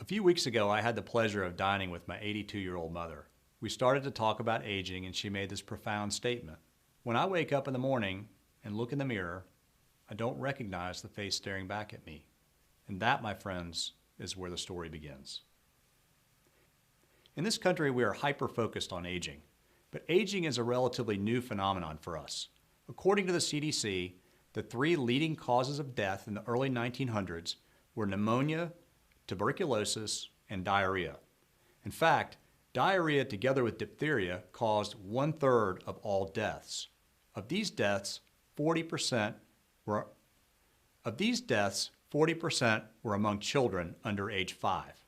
few weeks ago, I had the pleasure of dining with my 82-year-old mother. We started to talk about aging, and she made this profound statement. When I wake up in the morning and look in the mirror, I don't recognize the face staring back at me. And that, my friends, is where the story begins. In this country, we are hyper-focused on aging, but aging is a relatively new phenomenon for us. According to the CDC, the three leading causes of death in the early 1900s were pneumonia, tuberculosis, and diarrhea. In fact, diarrhea together with diphtheria caused 1/3 of all deaths. Of these deaths, 40% were among children under age 5.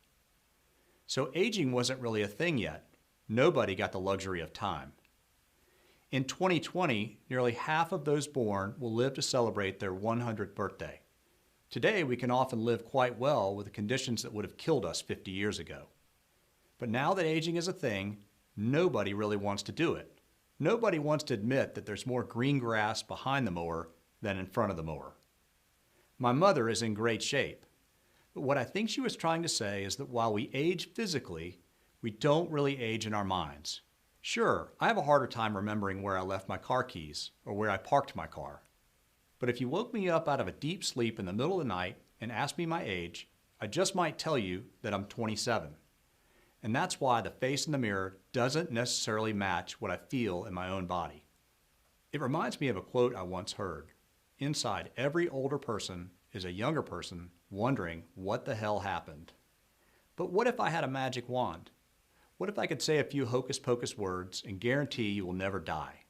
So aging wasn't really a thing yet. Nobody got the luxury of time. In 2020, nearly half of those born will live to celebrate their 100th birthday. Today, we can often live quite well with the conditions that would have killed us 50 years ago. But now that aging is a thing, nobody really wants to do it. Nobody wants to admit that there's more green grass behind the mower than in front of the mower. My mother is in great shape, but what I think she was trying to say is that while we age physically, we don't really age in our minds. Sure, I have a harder time remembering where I left my car keys or where I parked my car. But if you woke me up out of a deep sleep in the middle of the night and asked me my age, I just might tell you that I'm 27. And that's why the face in the mirror doesn't necessarily match what I feel in my own body. It reminds me of a quote I once heard. Inside every older person is a younger person wondering what the hell happened. But what if I had a magic wand? What if I could say a few hocus-pocus words and guarantee you will never die?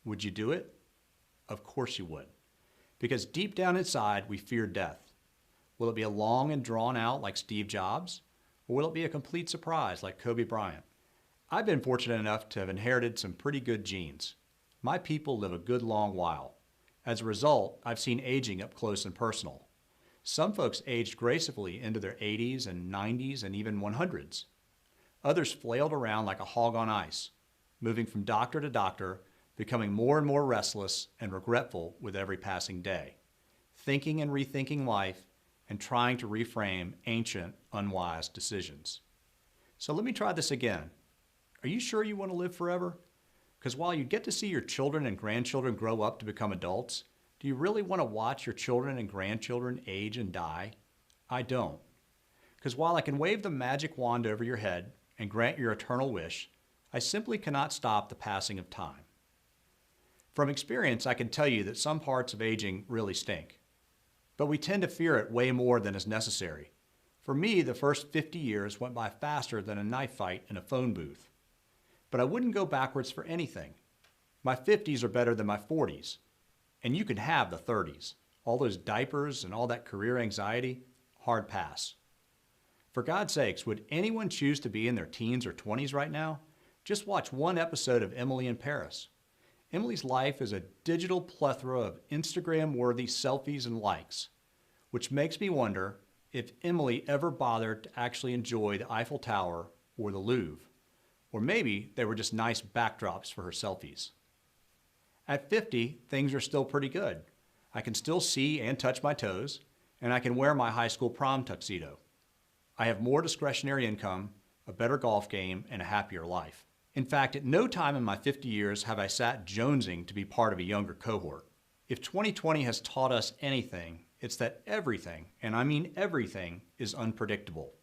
Would you do it? Of course you would. Because deep down inside, we fear death. Will it be a long and drawn out like Steve Jobs? Or will it be a complete surprise like Kobe Bryant? I've been fortunate enough to have inherited some pretty good genes. My people live a good long while. As a result, I've seen aging up close and personal. Some folks aged gracefully into their 80s and 90s and even 100s. Others flailed around like a hog on ice, moving from doctor to doctor, becoming more and more restless and regretful with every passing day, thinking and rethinking life and trying to reframe ancient, unwise decisions. So let me try this again. Are you sure you want to live forever? Because while you get to see your children and grandchildren grow up to become adults, do you really want to watch your children and grandchildren age and die? I don't. Because while I can wave the magic wand over your head and grant your eternal wish, I simply cannot stop the passing of time. From experience, I can tell you that some parts of aging really stink. But we tend to fear it way more than is necessary. For me, the first 50 years went by faster than a knife fight in a phone booth. But I wouldn't go backwards for anything. My 50s are better than my 40s. And you can have the 30s. All those diapers and all that career anxiety, hard pass. For God's sakes, would anyone choose to be in their teens or 20s right now? Just watch one episode of Emily in Paris. Emily's life is a digital plethora of Instagram-worthy selfies and likes, which makes me wonder if Emily ever bothered to actually enjoy the Eiffel Tower or the Louvre. Or maybe they were just nice backdrops for her selfies. At 50, things are still pretty good. I can still see and touch my toes, and I can wear my high school prom tuxedo. I have more discretionary income, a better golf game, and a happier life. In fact, at no time in my 50 years have I sat jonesing to be part of a younger cohort. If 2020 has taught us anything, it's that everything, and I mean everything, is unpredictable.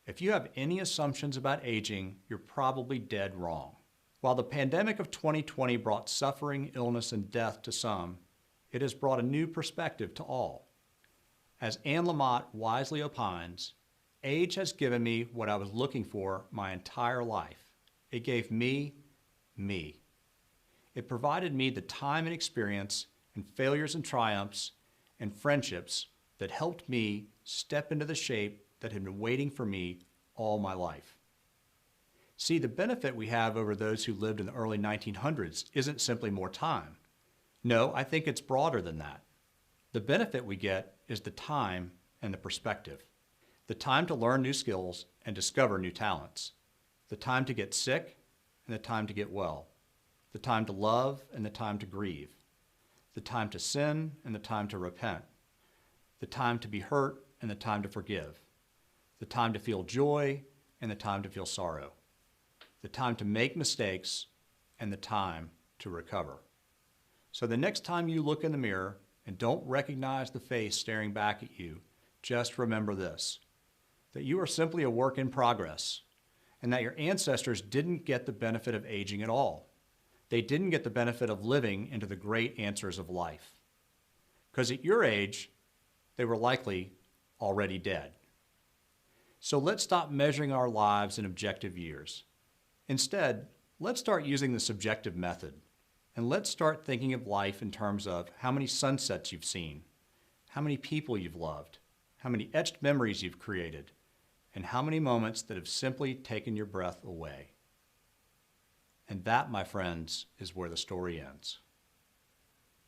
If you have any assumptions about aging, you're probably dead wrong. While the pandemic of 2020 brought suffering, illness, and death to some, it has brought a new perspective to all. As Anne Lamott wisely opines, age has given me what I was looking for my entire life. It gave me, me. It provided me the time and experience and failures and triumphs and friendships that helped me step into the shape that had been waiting for me all my life. See, the benefit we have over those who lived in the early 1900s isn't simply more time. No, I think it's broader than that. The benefit we get is the time and the perspective. The time to learn new skills and discover new talents. The time to get sick and the time to get well. The time to love and the time to grieve. The time to sin and the time to repent. The time to be hurt and the time to forgive. the time to feel joy and the time to feel sorrow, the time to make mistakes and the time to recover. So the next time you look in the mirror and don't recognize the face staring back at you, just remember this, that you are simply a work in progress, and that your ancestors didn't get the benefit of aging at all. They didn't get the benefit of living into the great answers of life. Because at your age, they were likely already dead. So let's stop measuring our lives in objective years. Instead, let's start using the subjective method, and let's start thinking of life in terms of how many sunsets you've seen, how many people you've loved, how many etched memories you've created, and how many moments that have simply taken your breath away. And that, my friends, is where the story ends.